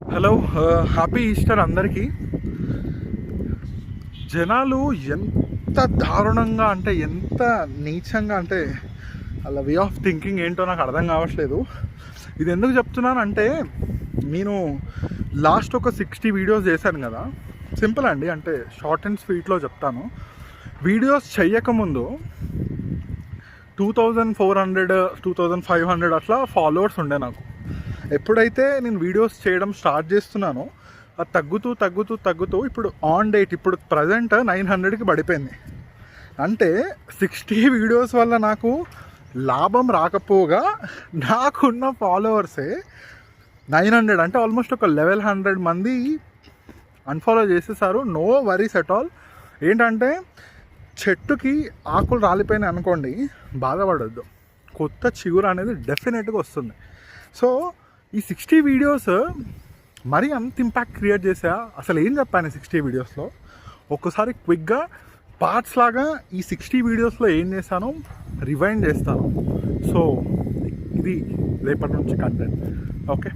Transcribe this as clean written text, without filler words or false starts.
Hello, happy Easter అందరికీ. జనాలు ఎంత దారుణంగా అంటే ఎంత నీచంగా అంటే వాళ్ళ వే ఆఫ్ థింకింగ్ ఏంటో నాకు అర్థం కావట్లేదు. ఇది ఎందుకు చెప్తున్నానంటే నేను లాస్ట్ ఒక 60 వీడియోస్ చేశాను కదా. సింపుల్ అండి, అంటే షార్ట్ అండ్ స్వీట్లో చెప్తాను. వీడియోస్ చెయ్యకముందు 2400 2500 అట్లా ఫాలోవర్స్ ఉండే నాకు. ఎప్పుడైతే నేను వీడియోస్ చేయడం స్టార్ట్ చేస్తున్నానో అది తగ్గుతూ ఇప్పుడు ఆన్ డేట్ ఇప్పుడు ప్రజెంట్ 900కి పడిపోయింది. అంటే 60 వీడియోస్ వల్ల నాకు లాభం రాకపోగా నాకున్న ఫాలోవర్సే 900, అంటే ఆల్మోస్ట్ ఒక 1100 మంది అన్ఫాలో చేసేసారు. No worries at all. ఏంటంటే చెట్టుకి ఆకులు రాలిపోయినాయి అనుకోండి, బాధపడొద్దు, కొత్త చిగురు అనేది డెఫినెట్గా వస్తుంది. సో ఈ 60 వీడియోస్ మరీ అంత ఇంపాక్ట్ క్రియేట్ చేసా. అసలు ఏం చెప్పాను 60 వీడియోస్లో? ఒక్కసారి క్విక్గా పార్ట్స్ లాగా ఈ 60 వీడియోస్లో ఏం చేశానో రివైండ్ చేస్తాను. సో ఇది రేపటి నుంచి కంటెంట్. ఓకే.